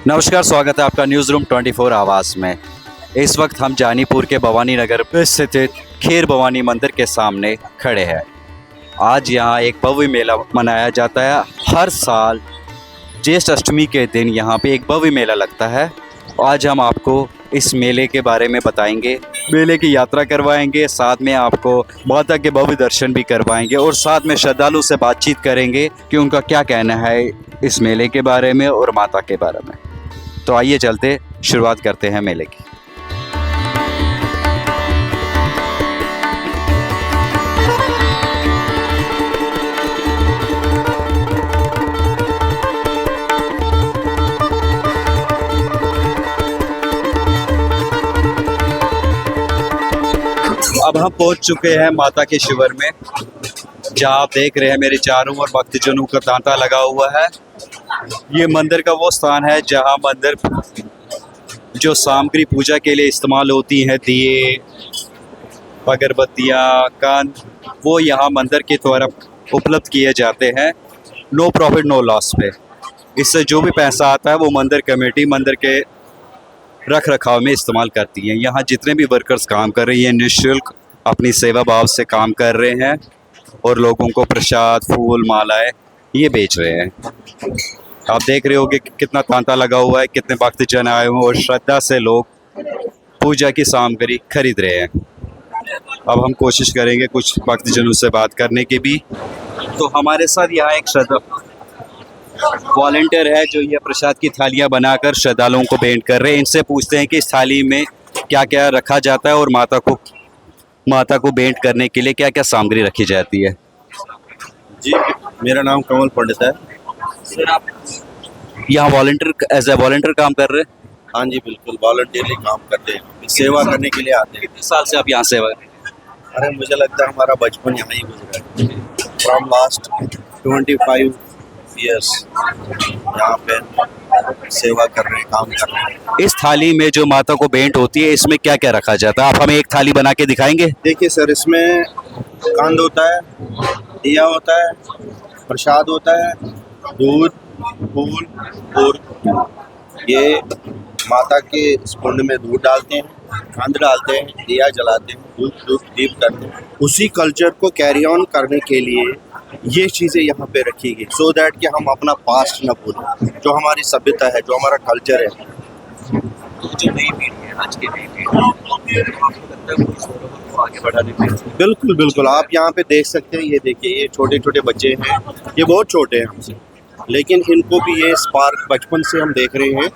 नमस्कार, स्वागत है आपका न्यूज़ रूम 24 आवाज़ में। इस वक्त हम जानीपुर के भवानी नगर में स्थित खीर भवानी मंदिर के सामने खड़े हैं। आज यहाँ एक भव्य मेला मनाया जाता है। हर साल ज्येष्ठ अष्टमी के दिन यहाँ पे एक भव्य मेला लगता है। आज हम आपको इस मेले के बारे में बताएंगे, मेले की यात्रा करवाएंगे, साथ में आपको माता के भव्य दर्शन भी करवाएंगे और साथ में श्रद्धालु से बातचीत करेंगे कि उनका क्या कहना है इस मेले के बारे में और माता के बारे में। तो आइए चलते शुरुआत करते हैं मेले की। अब हम पहुंच चुके हैं माता के शिविर में, जहां आप देख रहे हैं मेरे चारों ओर भक्तजनों का तांता लगा हुआ है। ये मंदिर का वो स्थान है जहां मंदिर जो सामग्री पूजा के लिए इस्तेमाल होती हैं, दिए, अगरबत्तियाँ, कंद, वो यहाँ मंदिर की तरफ उपलब्ध किए जाते हैं। नो प्रॉफिट नो लॉस पे। इससे जो भी पैसा आता है वो मंदिर कमेटी मंदिर के रख रखाव में इस्तेमाल करती है। यहाँ जितने भी वर्कर्स काम कर रहे हैं निःशुल्क अपनी सेवा भाव से काम कर रहे हैं और लोगों को प्रसाद, फूल, मालाएं ये बेच रहे हैं। आप देख रहे होगे कितना तांता लगा हुआ है, कितने भक्तजन आए हुए हैं और श्रद्धा से लोग पूजा की सामग्री खरीद रहे हैं। अब हम कोशिश करेंगे कुछ भक्तजनों से बात करने की भी। तो हमारे साथ यहाँ एक श्रद्धा वॉलंटियर है जो ये प्रसाद की थालियाँ बनाकर श्रद्धालुओं को भेंट कर रहे हैं। इनसे पूछते हैं कि इस थाली में क्या क्या रखा जाता है और माता को भेंट करने के लिए क्या क्या सामग्री रखी जाती है। जी, मेरा नाम कमल पंडित है। सर, आप यहाँ वॉलंटियर एज ए वॉलंटियर काम कर रहे हैं? हाँ जी, बिल्कुल वॉलंटियरली काम करते हैं, सेवा करने के लिए आते हैं। कितने साल से आप यहाँ सेवा कर रहे हैं? अरे मुझे लगता है हमारा बचपन यहाँ ही गुजरा है। फ्रॉम लास्ट 25 ईयर्स यहाँ पे सेवा कर रहे हैं, काम कर रहे हैं। इस थाली में जो माता को भेंट होती है इसमें क्या क्या रखा जाता है, आप हमें एक थाली बना के दिखाएंगे? देखिए सर, इसमें कंद होता है, दिया होता है, प्रसाद होता है, दूध, फूल और ये माता के कुंड में दूध डालते हैं, कंद डालते हैं, दिया जलाते हैं, दूध दीप करते हैं। उसी कल्चर को कैरी ऑन करने के लिए ये चीज़ें यहाँ पे रखी गई, सो दैट कि हम अपना पास्ट न भूलें, जो हमारी सभ्यता है, जो हमारा कल्चर है। जो नई पीढ़ी है, आज की नई पीढ़ी को आगे बढ़ाने में बिल्कुल बिल्कुल, आप यहाँ पे देख सकते हैं। ये देखिए, ये छोटे छोटे बच्चे हैं, ये बहुत छोटे हैं हमसे, लेकिन इनको भी ये स्पार्क बचपन से हम देख रहे हैं।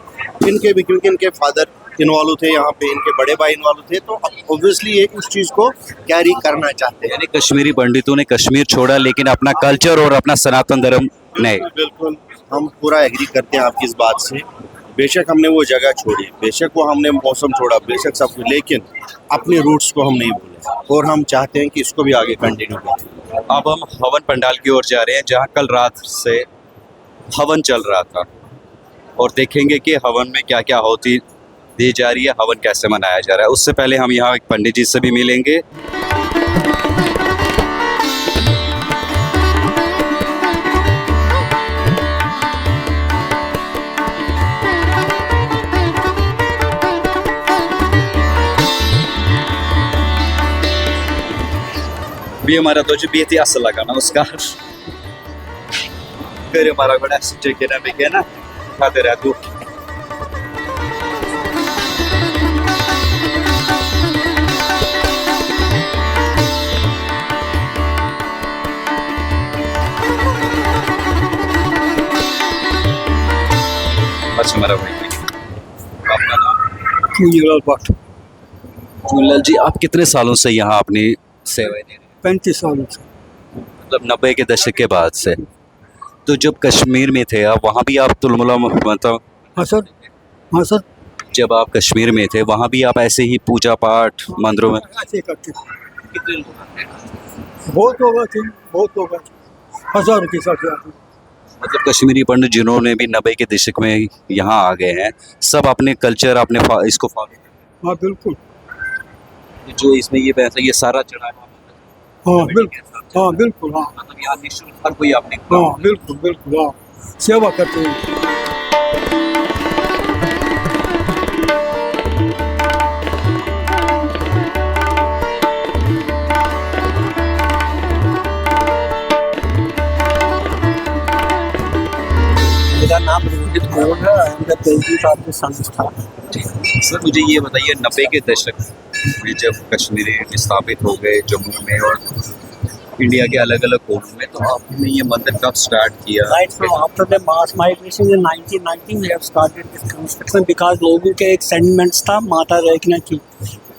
इनके भी, क्योंकि इनके फादर इन्वॉल्व थे यहाँ पे, इनके बड़े भाई इन्वॉल्व थे, तो ऑब्वियसली ये उस चीज़ को कैरी करना चाहते हैं। यानी कश्मीरी पंडितों ने कश्मीर छोड़ा लेकिन अपना कल्चर और अपना सनातन धर्म नहीं। बिल्कुल, हम पूरा एग्री करते हैं आपकी इस बात से। बेशक हमने वो जगह छोड़ी, बेशक वो हमने मौसम छोड़ा, बेशक सब कुछ, लेकिन अपने रूट्स को हम नहीं भूले और हम चाहते हैं कि इसको भी आगे कंटिन्यू करें। अब हम हवन पंडाल की ओर जा रहे हैं, जहाँ कल रात से हवन चल रहा था और देखेंगे कि हवन में क्या क्या होती दी जा रही है, हवन कैसे मनाया जा रहा है। उससे पहले हम यहाँ एक पंडित जी से भी मिलेंगे। भी हमारा तो जो भी असं लगा ना उसका फिर हमारा बड़ा ना भी ना खाते रह तू। अच्छा, मेरा भाई आपका नाम? चूलाल भट्ट। चूलाल जी, आप कितने सालों से यहाँ अपनी सेवाएं दे रहे हैं? 35 सालों से। मतलब 90 के दशक के बाद से। तो जब कश्मीर में थे आप, वहाँ भी आप तुलमुला मतलब? हाँ सर, हाँ सर, जब आप कश्मीर में थे वहाँ भी आप ऐसे ही पूजा पाठ मंदिरों में ऐसे करते थे। कितने लोग आते हैं? बहुत लोग आते, बहुत लोग आते, हज़ारों के साथ आते। मतलब कश्मीरी पंडित जिन्होंने भी 90 के दशक में यहाँ आ गए हैं, सब अपने कल्चर अपने इसको फॉलो। हाँ बिल्कुल, जो इसमें ये पैसा ये सारा चढ़ा है। हाँ बिल्कुल, हाँ बिल्कुल, हाँ मतलब यहाँ निःशुल्क हर कोई अपने हाँ बिल्कुल बिल्कुल, हाँ सेवा करते हैं। It old है and the buildings of the संस्था। सर मुझे ये बताइए 90 के दशक में जब कश्मीरी स्थापित हो गए जम्मू में और इंडिया के अलग अलग कोनों में, तो आपने ये मंदिर कब स्टार्ट किया? Right now after the mass migration in 1990 we have started this construction because लोगों के एक सेंटिमेंट्स था माता देखने की,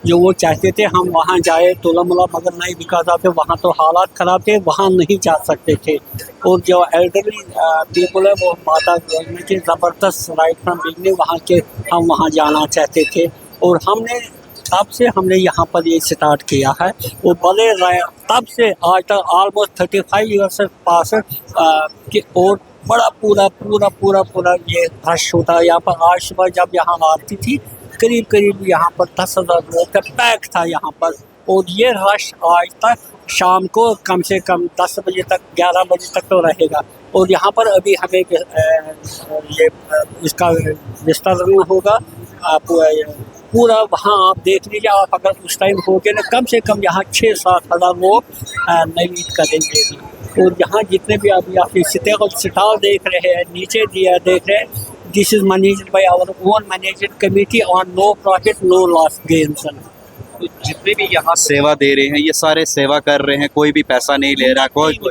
जो वो चाहते थे हम वहाँ जाए तोलामुला, मगर नहीं, बिकॉज ऑफ वहाँ तो हालात ख़राब थे, वहाँ नहीं जा सकते थे। और जो एल्डरली पीपल है वो माता देखने की ज़बरदस्त राइट फ्रॉम बिगनिंग वहाँ के हम वहाँ जाना चाहते थे। और हमने तब से हमने यहाँ पर ये स्टार्ट किया है। वो बड़े तब से आज तक ऑलमोस्ट 35 ईयर्स से पास कि और बड़ा पूरा ये रश होता है यहाँ पर। आज सुबह जब यहाँ आती थी करीब यहाँ पर 10,000 लोग का पैक था यहाँ पर। और ये रश आज तक शाम को कम से कम 10 बजे तक 11 बजे तक तो रहेगा। और यहाँ पर अभी हमें ये इसका विस्तार होगा, आप पूरा वहाँ आप देख लीजिए। आप अगर उस टाइम हो गए ना, कम से कम यहाँ 6-7 हज़ार लोग नहीं करेंगे। और यहाँ जितने भी अभी आप स्टॉल देख रहे हैं, नीचे दिया देख रहे हैं, this is managed by our own management committee on no profit no loss gains. जितने भी यहाँ सेवा दे रहे हैं ये सारे सेवा कर रहे हैं, कोई भी पैसा नहीं ले रहा,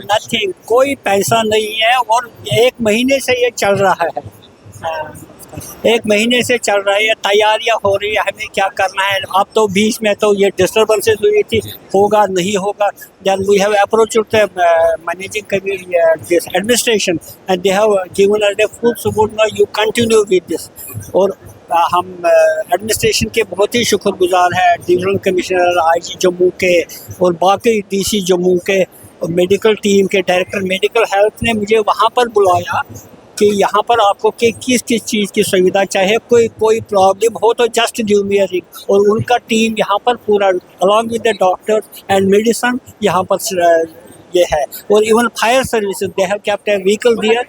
नथिंग, कोई पैसा नहीं है। और 1 महीने से ये चल रहा है, 1 महीने से चल रहा है, ये तैयारियां हो रही है, हमें क्या करना है। अब तो बीच में तो ये डिस्टर्बेंसेस हुई थी, होगा नहीं होगा। Then we have approached the managing committee this administration and they have given us the full support, now you continue with this. और हम एडमिनिस्ट्रेशन के बहुत ही शुक्रगुजार हैं, डिविजनल कमिश्नर आईजी जम्मू के और बाकी डीसी जम्मू के, मेडिकल टीम के डायरेक्टर मेडिकल हेल्थ ने मुझे वहाँ पर बुलाया कि यहाँ पर आपको किस चीज़ की सुविधा चाहिए, कोई प्रॉब्लम हो तो just give me a ring. और उनका टीम यहाँ पर पूरा along with the doctors and medicine यहाँ पर ये है। और even fire services they have kept a vehicle there,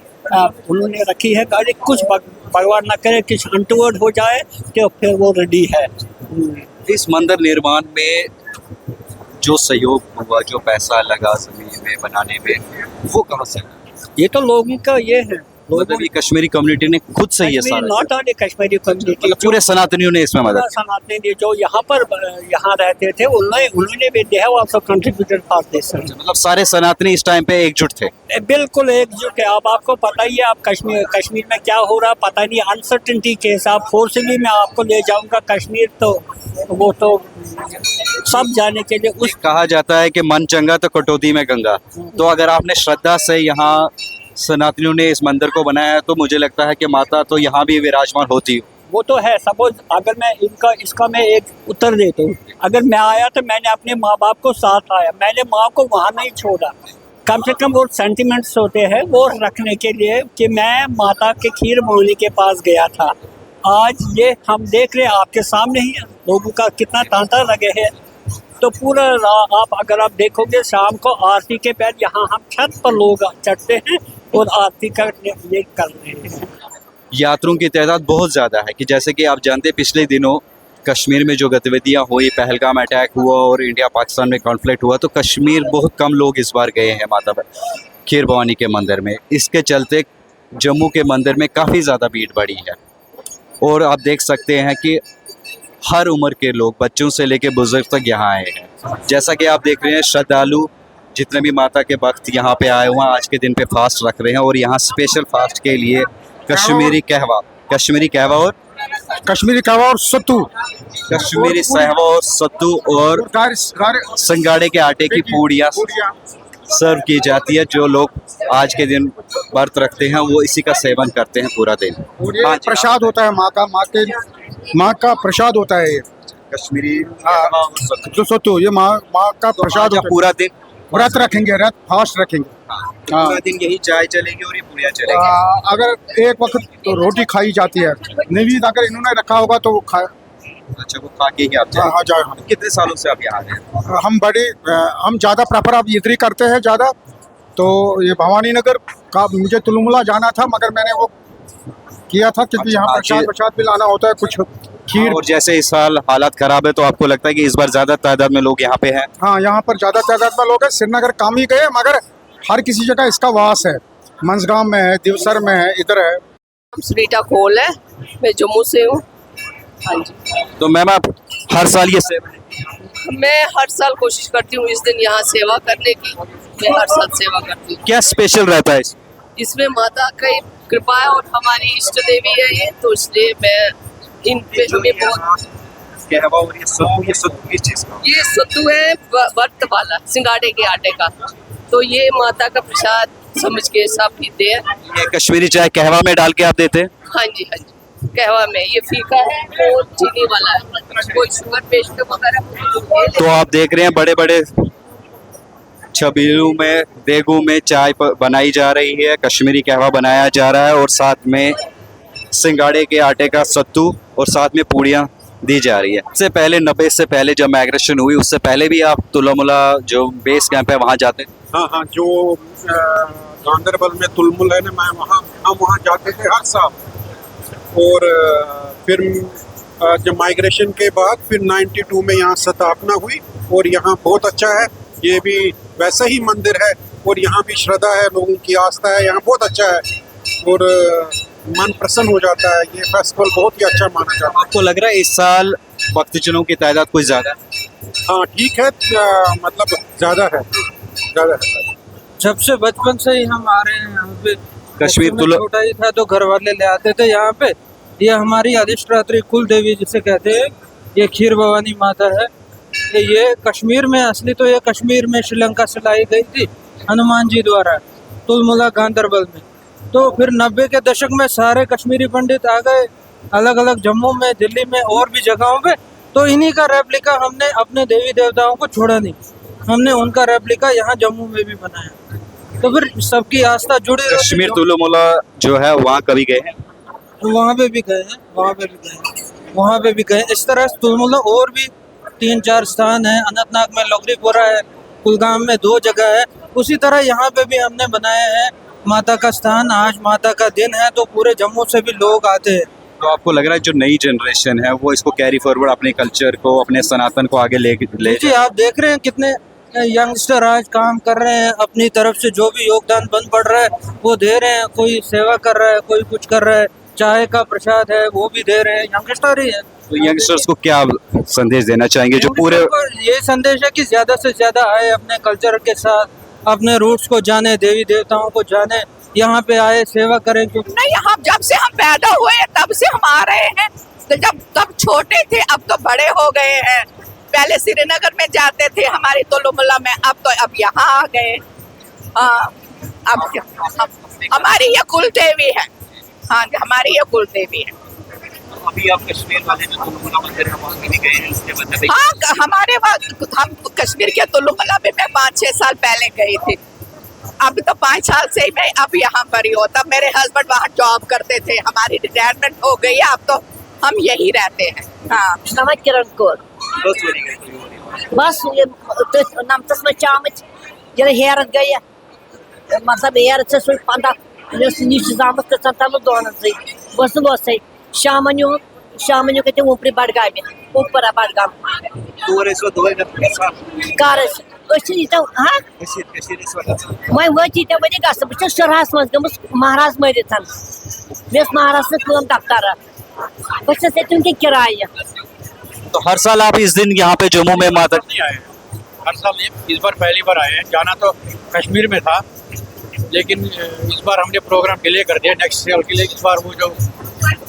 उन्होंने रखी है गाड़ी। कुछ भगवान ना करे कुछ अनटूवर्ड हो जाए तो फिर वो रेडी है। इस मंदिर निर्माण में जो सहयोग हुआ, जो पैसा लगा ज़मीन में बनाने में, वो कहाँ से? ये तो लोगों का ये है, मतलब ये कश्मीरी कम्युनिटी ने खुद से ये सारा, नॉट ओनली कश्मीरी कम्युनिटी, पूरे सनातनियों ने इसमें मदद, सनातनी जो यहाँ पर यहाँ रहते थे उन्होंने भी they have also contributed for this. मतलब सारे सनातनी इस टाइम पे एकजुट थे, बिल्कुल एकजुट है। अब आपको पता ही है, आप कश्मीर में क्या हो रहा पता नहीं, अनसर्टेनिटी केस। आप फोर्सली मैं आपको ले जाऊंगा कश्मीर, तो वो तो सब जाने के लिए उस कहा जाता है कि मन चंगा तो कटौती में गंगा। तो अगर आपने श्रद्धा से यहाँ सनातनियों ने इस मंदिर को बनाया है, तो मुझे लगता है कि माता तो यहाँ भी विराजमान होती। वो तो है। सपोज अगर मैं इसका मैं एक उत्तर देता हूँ, अगर मैं आया तो मैंने अपने माँ बाप को साथ आया, मैंने माँ को वहाँ नहीं छोड़ा। कम से कम वो सेंटिमेंट्स होते हैं वो रखने के लिए कि मैं माता के खीर भवानी के पास गया था। आज ये हम देख रहे हैं आपके सामने ही लोगों का कितना तांता लगे है। तो पूरा अगर आप देखोगे शाम को आरती के बाद यहाँ हम छत पर लोग चढ़ते हैं और आरती का ये कर रहे हैं। यात्रियों की तादाद बहुत ज़्यादा है कि जैसे कि आप जानते हैं पिछले दिनों कश्मीर में जो गतिविधियां हुई, पहलगाम अटैक हुआ और इंडिया पाकिस्तान में कॉन्फ्लिक्ट हुआ, तो कश्मीर बहुत कम लोग इस बार गए हैं माता खीर भवानी के मंदिर में। इसके चलते जम्मू के मंदिर में काफ़ी ज़्यादा भीड़ बढ़ी है। और आप देख सकते हैं कि हर उम्र के लोग, बच्चों से लेकर बुजुर्ग तक यहाँ आए हैं। जैसा कि आप देख रहे हैं श्रद्धालु जितने भी माता के भक्त यहाँ पे आए हुए हैं आज के दिन पे फास्ट रख रहे हैं। और यहाँ स्पेशल फास्ट के लिए कश्मीरी कहवा और सत्तू, कश्मीरी सहवा और सत्तू और संगाड़े के आटे की पूड़ियाँ सर्व की जाती है। जो लोग आज के दिन व्रत रखते हैं वो इसी का सेवन करते हैं पूरा दिन। प्रसाद होता है माँ का प्रसाद होता है ये कश्मीरी जो सत्तू, ये माँ का प्रसाद होता है। पूरा दिन व्रत रखेंगे, फास्ट रखेंगे। पूरा दिन यही चाय चलेगी और ये पूड़ियाँ चलेगी। अगर एक वक्त तो रोटी खाई जाती है, नवीद अगर इन्होंने रखा होगा तो वो खा। अच्छा, वो खा के ही आप हाँ जाए। कितने सालों से आप यहाँ हैं? हम ज़्यादा प्रेफर अब इधर ही करते हैं ज़्यादा। तो ये भवानी नगर का मुझे तुलमुला जाना था, मगर मैंने वो किया था क्योंकि यहाँ प्रसाद भी लाना होता है, कुछ खीर। और जैसे इस साल हालात खराब है तो आपको लगता है कि इस बार ज़्यादा तादाद में लोग यहाँ पे हैं? हाँ, यहाँ पर ज़्यादा तादाद में लोग हैं। श्रीनगर कम ही गए, मगर हर किसी जगह इसका वास है। मंजगाम में है, दिवसर में है, इधर है। नाम सुनीता खोल है, मैं जम्मू से हूँ। हाँ जी, तो मैम आप हर साल ये सेवा मैं हर साल कोशिश करती हूँ इस दिन यहाँ सेवा करने की। मैं हर साल सेवा करती हूँ। क्या स्पेशल रहता है इसमें? इसमें माता की कृपा है और हमारी इष्ट देवी है ये, तो इसलिए मैं इन पे हमें बहुत। कहवा और ये सत्तू किस चीज़ का? ये सत्तू है व्रत वाला, सिंगाड़े के आटे का। तो ये माता का प्रसाद समझ के सब पीते हैं। ये कश्मीरी चाय कहवा में डाल के आप देते हैं? हाँ जी, हाँ जी। कहवा में ये फीका है और चीनी वाला है, कोई शुगर पेस्ट वगैरह। तो आप देख रहे हैं बड़े बड़े छबीलों में, देगों में चाय बनाई जा रही है, कश्मीरी कहवा बनाया जा रहा है और साथ में सिंगाड़े के आटे का सत्तू और साथ में पूड़ियाँ दी जा रही है। इससे पहले 90 से पहले जब माइग्रेशन हुई उससे पहले भी आप तुलमुला जो बेस कैंप है वहाँ जाते? हाँ हाँ, जो गांदरबल में तुलमुल है ना, हम वहाँ जाते थे हर साल। और फिर जब माइग्रेशन के बाद फिर 92 में यहाँ स्थापना हुई और यहाँ बहुत अच्छा है। ये भी वैसा ही मंदिर है और यहाँ भी श्रद्धा है, लोगों की आस्था है, यहाँ बहुत अच्छा है और मन प्रसन्न हो जाता है। ये फेस्टिवल बहुत ही अच्छा माना जाता है। आपको लग रहा है इस साल भक्तजनों की तादाद कुछ ज़्यादा है? हाँ ठीक है, मतलब ज़्यादा है। जब से बचपन से ही हम आ रहे हैं यहाँ पे। कश्मीर में छोटा ही था तो घर वाले ले आते थे यहाँ पे। ये हमारी अधिष्ठात्री कुल देवी जिसे कहते हैं, ये खीर भवानी माता है। ये कश्मीर में असली तो ये कश्मीर में श्रीलंका से लाई गई थी हनुमान जी द्वारा, तुलमुला गांदरबल में। तो फिर 90 के दशक में सारे कश्मीरी पंडित आ गए अलग अलग, जम्मू में, दिल्ली में और भी जगहों पे। तो इन्हीं का रेप्लिका हमने अपने देवी देवताओं को छोड़ा नहीं, हमने उनका रेप्लिका यहाँ जम्मू में भी बनाया। तो फिर सबकी आस्था जुड़ी। कश्मीर तुलमुला जो है वहाँ कभी गए हैं? वहाँ पे भी गए हैं, वहाँ पे भी गए। इस तरह तुलमुला और भी 3-4 स्थान है। अनंतनाग में लोगरीपुरा है, कुलगाम में 2 जगह है। उसी तरह यहाँ पे भी हमने बनाया है माता का स्थान। आज माता का दिन है तो पूरे जम्मू से भी लोग आते हैं। तो आपको लग रहा है जो नई जनरेशन है वो इसको कैरी फॉरवर्ड, अपने कल्चर को, अपने सनातन को आगे ले जी, आप देख रहे हैं कितने यंगस्टर आज काम कर रहे हैं, अपनी तरफ से जो भी योगदान बन पड़ रहा है वो दे रहे हैं। कोई सेवा कर रहा है, कोई कुछ कर रहा है, चाय का प्रसाद है वो भी दे रहे हैं, यंगस्टर ही है। तो यंगस्टर्स को क्या संदेश देना चाहेंगे जो पूरे? ये संदेश है कि ज्यादा से ज्यादा आए, अपने कल्चर के साथ अपने रूट्स को जाने, देवी देवताओं को जाने, यहाँ पे आए, सेवा करें। क्योंकि नहीं, हम जब से हम पैदा हुए तब से हम आ रहे हैं। तो जब तब छोटे थे, अब तो बड़े हो गए हैं। पहले श्रीनगर में जाते थे हमारी तुलमुला में, अब यहाँ आ गए। अब हमारी ये कुल देवी है। हाँ, हमारी ये कुल देवी है। अभी आप कश्मीर वाले जो तुलमुला मंदिर है वहाँ कभी गए हैं? उसके बाद हाँ, हमारे हम कश्मीर के तुलमुला में मैं 5-6 साल पहले गई थी। अब तो 5 साल से ही मैं अब यहाँ पर ही होता। मेरे हस्बैंड वहाँ जॉब करते थे, हमारी रिटायरमेंट हो गई है, अब तो हम यही रहते हैं। हाँ, नमक किरण कोर बस ये नमतस में चामच ये हेरत गई, मतलब हेरत से 15 नीचे जामत कर तल दोन बस बस शामन्यू कहते ऊपरी बडगाम ऊपर बडगाम कर हाँ वही वती ते वे ग बस शरहस मज गमस महाराज मरित मे महाराज कम दफ्तर बस की किराए। तो हर साल आप इस दिन यहाँ पे जम्मू में माता नहीं आए हर साल, इस बार पहली बार आए हैं। जाना तो कश्मीर में था लेकिन इस बार हमने प्रोग्राम डिले कर दिया नेक्स्ट साल के लिए। इस बार वो जो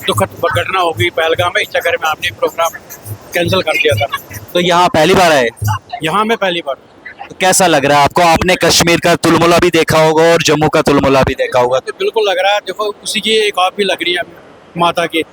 दुखद घटना हो गई पहलगाम में, इस चक्कर में हमने प्रोग्राम कैंसिल कर दिया था। तो यहाँ पहली बार आए? यहाँ में पहली बार। तो कैसा लग रहा है आपको? आपने कश्मीर का तुलमुला भी देखा होगा और जम्मू का तुलमुला भी देखा होगा। तो बिल्कुल लग रहा है, देखो उसी की एक आप भी लग रही है माता की।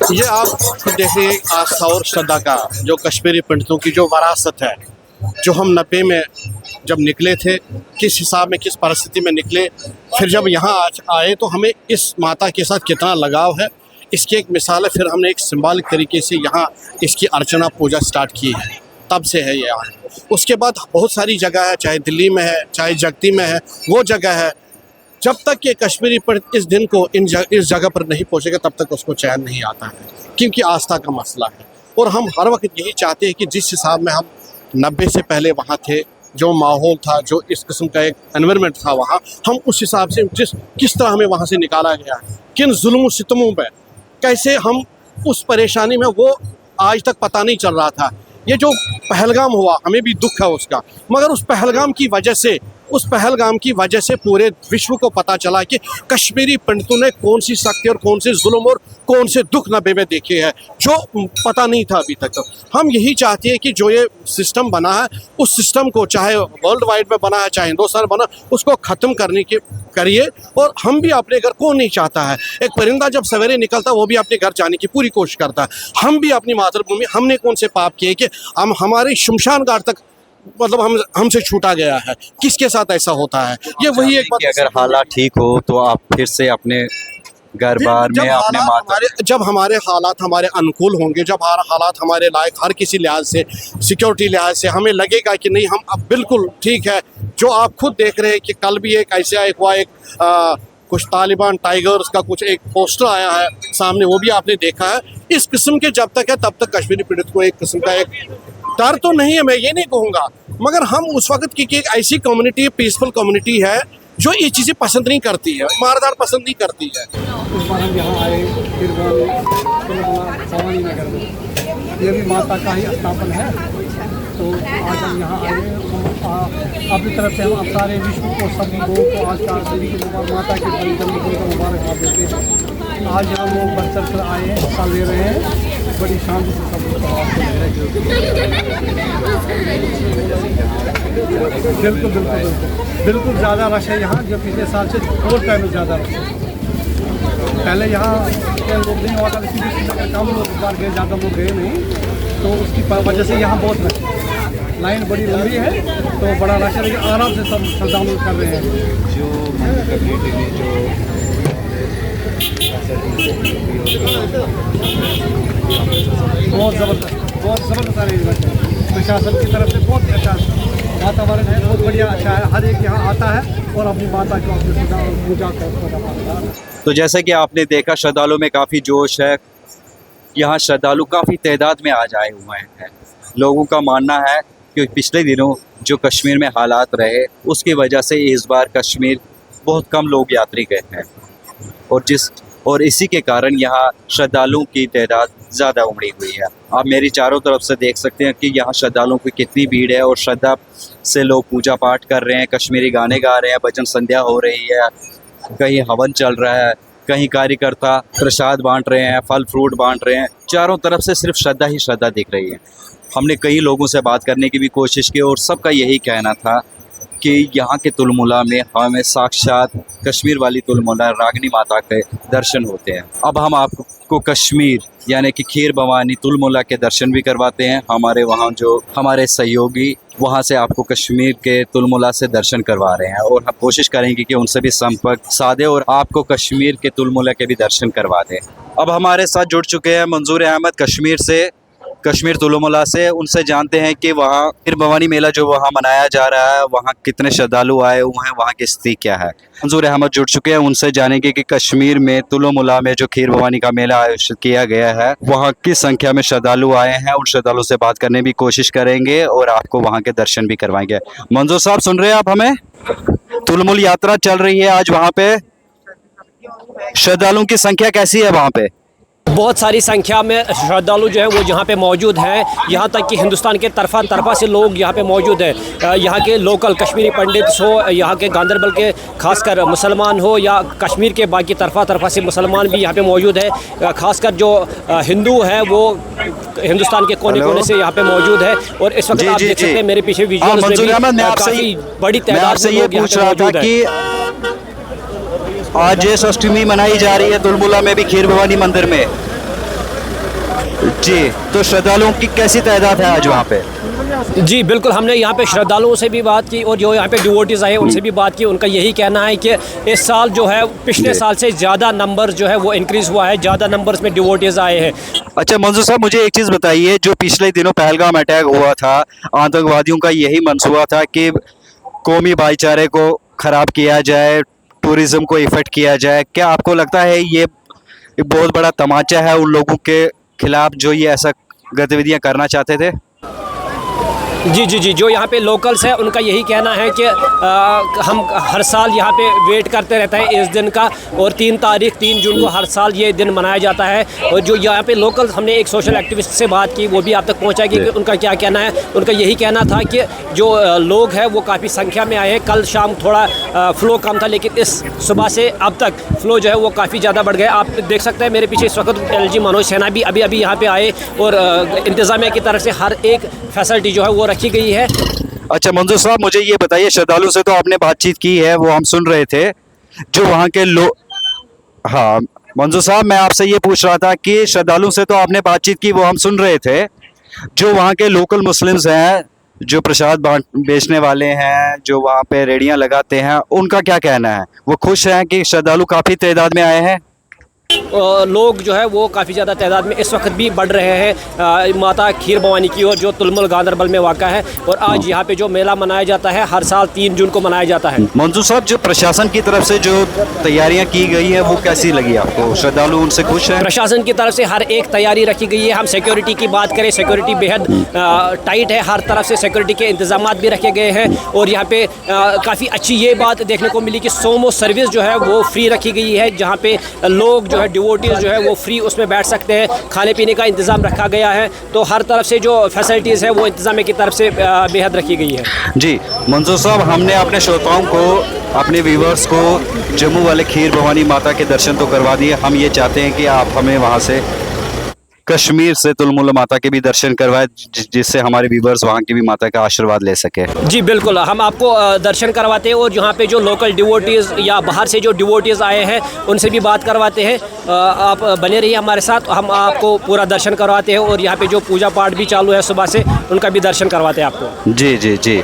ये आप देखिए आस्था और श्रद्धा का जो कश्मीरी पंडितों की जो विरासत है, जो हम 90 में जब निकले थे, किस हिसाब में, किस परिस्थिति में निकले, फिर जब यहाँ आज आए तो हमें इस माता के साथ कितना लगाव है, इसकी एक मिसाल है। फिर हमने एक सिंबॉलिक तरीके से यहाँ इसकी अर्चना पूजा स्टार्ट की है, तब से है ये यहाँ। उसके बाद बहुत सारी जगह है, चाहे दिल्ली में है, चाहे जगती में है, वो जगह है। जब तक ये कश्मीरी पंडित इस दिन को इस जगह पर नहीं पहुँचेगा तब तक उसको चैन नहीं आता है, क्योंकि आस्था का मसला है। और हम हर वक्त यही चाहते हैं कि जिस हिसाब में हम 90 से पहले वहाँ थे, जो माहौल था, जो इस किस्म का एक एनवायरनमेंट था वहाँ, हम उस हिसाब से किस तरह हमें वहाँ से निकाला गया है, किन जुल्म सितमों में, कैसे हम उस परेशानी में, वो आज तक पता नहीं चल रहा था। ये जो पहलगाम हुआ, हमें भी दुख है उसका, मगर उस पहलगाम की वजह से पूरे विश्व को पता चला कि कश्मीरी पंडितों ने कौन सी सख्ती और कौन से जुल्म और कौन से दुख नबे में देखे हैं, जो पता नहीं था अभी तक। हम यही चाहते हैं कि जो ये सिस्टम बना है, उस सिस्टम को, चाहे वर्ल्ड वाइड में बना है, चाहे हिंदुस्तान में बना, उसको ख़त्म करने की करिए। और हम भी अपने घर, कौन नहीं चाहता है, एक परिंदा जब सवेरे निकलता है वो भी अपने घर जाने की पूरी कोशिश करता है। हम भी अपनी मातृभूमि, हमने कौन से पाप किए कि हम हमारे शमशान घाट तक, मतलब हमसे छूटा गया है। किसके साथ ऐसा होता है? ये वही एक बात, अगर हालात ठीक हो तो आप फिर से अपने घर बार में अपने माता, जब हमारे हालात हमारे अनुकूल होंगे, जब हालात हमारे लायक, हर किसी लिहाज से, सिक्योरिटी लिहाज से हमें लगेगा कि नहीं, हम अब बिल्कुल ठीक है। जो आप खुद देख रहे हैं कि कल भी एक ऐसा कुछ तालिबान टाइगर्स का कुछ एक पोस्टर आया है सामने, वो भी आपने देखा है। इस किस्म के जब तक है तब तक कश्मीरी पीड़ित को एक किस्म का एक डर तो नहीं है, मैं ये नहीं कहूँगा, मगर हम उस वक्त की एक ऐसी कम्युनिटी, पीसफुल कम्युनिटी है जो ये चीज़ें पसंद नहीं करती है, मारदार पसंद नहीं करती है। इस बार हम यहाँ आए, फिर भवानी नगर में, ये भी माता का ही स्थापन है। तो आज हम यहाँ आए, हम अपनी तरफ से हम सारे विश्व को, सब लोगों को आज का देवी की माता के जन्मदिन का मुबारकबाद देते हैं। आज यहाँ लोग बढ़ चढ़ कर आए हैं, हिस्सा ले रहे हैं, बड़ी शांति से सब लोग बिल्कुल बिल्कुल बिल्कुल बिल्कुल ज़्यादा रश है यहाँ, जो पिछले साल से और टाइम में ज़्यादा रश है। पहले यहाँ लोग नहीं हुआ था, लेकिन कम लोग बाहर गए, ज़्यादा लोग गए नहीं, तो उसकी वजह से यहाँ बहुत रश है। लाइन बड़ी लंबी है तो बड़ा रश है, लेकिन आराम से सब श्रद्धालु कर रहे हैं। जो कम्युनिटी ने जो बहुत ज़बरदस्त अरेंजमेंट है प्रशासन की तरफ से, बहुत अच्छा वातावरण है, बहुत बढ़िया, अच्छा है। हर एक यहाँ आता है और अपनी माता को अपनी पूजा करता है। तो जैसा कि आपने देखा, श्रद्धालुओं में काफ़ी जोश है। यहाँ श्रद्धालु काफ़ी तादाद में आज आए हुए हैं। लोगों का मानना है कि पिछले दिनों जो कश्मीर में हालात रहे, उसकी वजह से इस बार कश्मीर बहुत कम लोग यात्री गए हैं, और इसी के कारण यहाँ श्रद्धालुओं की तादाद ज़्यादा उमड़ी हुई है। आप मेरी चारों तरफ से देख सकते हैं कि यहाँ श्रद्धालुओं की कितनी भीड़ है, और श्रद्धा से लोग पूजा पाठ कर रहे हैं, कश्मीरी गाने गा रहे हैं, भजन संध्या हो रही है, कहीं हवन चल रहा है, कहीं कार्यकर्ता प्रसाद बांट रहे हैं, फल फ्रूट बांट रहे हैं। चारों तरफ से सिर्फ श्रद्धा ही श्रद्धा दिख रही है। हमने कई लोगों से बात करने की भी कोशिश की, और सबका यही कहना था कि यहाँ के तुलमुला में हमें साक्षात कश्मीर वाली तुलमुला रागिनी माता के दर्शन होते हैं। अब हम आपको कश्मीर यानी कि खीर भवानी तुलमुला के दर्शन भी करवाते हैं। हमारे वहाँ जो हमारे सहयोगी वहाँ से आपको कश्मीर के तुलमुला से दर्शन करवा रहे हैं, और हम कोशिश करेंगे कि उनसे भी संपर्क साधे और आपको कश्मीर के तुलमुला के भी दर्शन करवा दें। अब हमारे साथ जुड़ चुके हैं मंजूर अहमद कश्मीर से, कश्मीर तुलमुला से। उनसे जानते हैं कि वहाँ खीर भवानी मेला जो वहाँ मनाया जा रहा है, वहाँ कितने श्रद्धालु आए हुए हैं, वहाँ की स्थिति क्या है। मंजूर अहमद जुड़ चुके हैं, उनसे जानेंगे कि कश्मीर में तुलमुला में जो खीर भवानी का मेला आयोजित किया गया है, वहाँ किस संख्या में श्रद्धालु आए हैं। उन श्रद्धालु से बात करने की कोशिश करेंगे और आपको वहाँ के दर्शन भी करवाएंगे। मंजूर साहब, सुन रहे हैं आप हमें? तुलमुल यात्रा चल रही है आज, वहाँ पे श्रद्धालुओं की संख्या कैसी है? वहाँ पे बहुत सारी संख्या में श्रद्धालु जो है वो यहाँ पे मौजूद हैं। यहाँ तक कि हिंदुस्तान के तरफा से लोग यहाँ पे मौजूद हैं। यहाँ के लोकल कश्मीरी पंडित हो, यहाँ के गांदरबल के खासकर मुसलमान हो, या कश्मीर के बाकी तरफा से मुसलमान भी यहाँ पे मौजूद है। खासकर जो हिंदू है वो हिंदुस्तान के कोने से यहाँ पे मौजूद है। और इस वक्त आप देख सकते हैं मेरे पीछे विजुअल्स में भी काफ़ी बड़ी तादाद में लोग यहाँ पे मौजूद हैं। आज अष्टमी मनाई जा रही है तुलमुला में भी, खीर भवानी मंदिर में जी। तो श्रद्धालुओं की कैसी तादाद है आज वहाँ पे? जी बिल्कुल, हमने यहाँ पे श्रद्धालुओं से भी बात की और जो यहाँ पे डिवोटीज़ आए उनसे भी बात की। उनका यही कहना है कि इस साल जो है पिछले साल से ज़्यादा नंबर जो है वो इंक्रीज़ हुआ है, ज़्यादा नंबर्स में डिवोटीज़ आए हैं। अच्छा मंजूर साहब, मुझे एक चीज़ बताइए, जो पिछले दिनों पहलगाम अटैक हुआ था, आतंकवादियों का यही मंसूबा था कि कौमी भाईचारे को ख़राब किया जाए, टूरिज़्म को इफ़ेक्ट किया जाए। क्या आपको लगता है ये एक बहुत बड़ा तमाचा है उन लोगों के खिलाफ जो ये ऐसा गतिविधियां करना चाहते थे? जी, जो यहाँ पे लोकल्स है उनका यही कहना है कि हम हर साल यहाँ पे वेट करते रहते हैं इस दिन का, और 3 जून को हर साल ये दिन मनाया जाता है। और जो यहाँ पे लोकल्स, हमने एक सोशल एक्टिविस्ट से बात की, वो भी आप तक पहुँचाएगी कि उनका क्या कहना है। उनका यही कहना था कि जो लोग हैं वो काफ़ी संख्या में आए हैं। कल शाम थोड़ा फ़्लो कम था, लेकिन इस सुबह से अब तक फ़्लो जो है वो काफ़ी ज़्यादा बढ़ गया। आप देख सकते हैं मेरे पीछे इस वक्त LG मनोज सिन्हा भी अभी यहाँ पे आए, और इंतज़ामिया की तरफ से हर एक फैसिलिटी जो है वो रखी गई है। अच्छा मंजूर साहब, मुझे ये बताइए, श्रद्धालु से तो आपने बातचीत की है, वो हम सुन रहे थे, जो वहाँ के लोग। हाँ मंजूर साहब, मैं आपसे ये पूछ रहा था कि श्रद्धालु से तो आपने बातचीत की, वो हम सुन रहे थे, जो वहाँ के लोकल मुस्लिम्स हैं, जो प्रसाद बेचने वाले हैं, जो वहाँ पे रेडियाँ लगाते हैं, उनका क्या कहना है? वो खुश हैं कि श्रद्धालु काफ़ी तादाद में आए हैं? लोग जो है वो काफ़ी ज़्यादा तादाद में इस वक्त भी बढ़ रहे हैं माता खीर भवानी की ओर, जो तुलमुल गांदरबल में वाक़ा है। और आज यहाँ पे जो मेला मनाया जाता है, हर साल 3 जून को मनाया जाता है। मंजूर साहब, जो प्रशासन की तरफ से जो तैयारियां की गई है वो कैसी लगी आपको? श्रद्धालु उनसे खुश हैं? प्रशासन की तरफ से हर एक तैयारी रखी गई है। हम सिक्योरिटी की बात करें, सिक्योरिटी बेहद टाइट है, हर तरफ से सिक्योरिटी के इंतजाम भी रखे गए हैं। और यहाँ पे काफ़ी अच्छी ये बात देखने को मिली कि सोमो सर्विस जो है वो फ्री रखी गई है, जहाँ पे लोग जो है डिवोटीज़ जो है वो फ्री उसमें बैठ सकते हैं। खाने पीने का इंतज़ाम रखा गया है, तो हर तरफ से जो फैसिलिटीज़ है वो इंतज़ाम की तरफ से बेहद रखी गई है। जी मंजूर साहब, हमने अपने श्रोताओं को, अपने व्यूवर्स को जम्मू वाले खीर भवानी माता के दर्शन तो करवा दिए। हम ये चाहते हैं कि आप हमें वहाँ से कश्मीर से तुलमुल माता के भी दर्शन करवाएं, जिससे हमारे व्यूवर्स वहाँ की भी माता का आशीर्वाद ले सके। जी बिल्कुल, हम आपको दर्शन करवाते हैं, और यहाँ पे जो लोकल डिवोटीज़ या बाहर से जो डिवोटीज़ आए हैं उनसे भी बात करवाते हैं। आप बने रहिए हमारे साथ, हम आपको पूरा दर्शन करवाते हैं। और यहाँ पे जो पूजा पाठ भी चालू है सुबह से, उनका भी दर्शन करवाते हैं आपको। जी।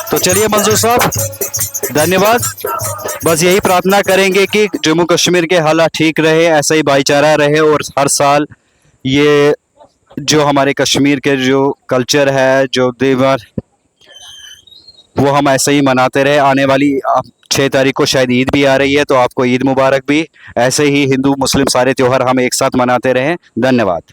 तो चलिए मंजूर साहब, धन्यवाद। बस यही प्रार्थना करेंगे कि जम्मू कश्मीर के हालात ठीक रहे, ऐसा ही भाईचारा रहे, और हर साल ये जो हमारे कश्मीर के जो कल्चर है, जो त्योहार, वो हम ऐसे ही मनाते रहे। आने वाली 6 तारीख को शायद ईद भी आ रही है, तो आपको ईद मुबारक भी। ऐसे ही हिंदू मुस्लिम सारे त्यौहार हम एक साथ मनाते रहें। धन्यवाद।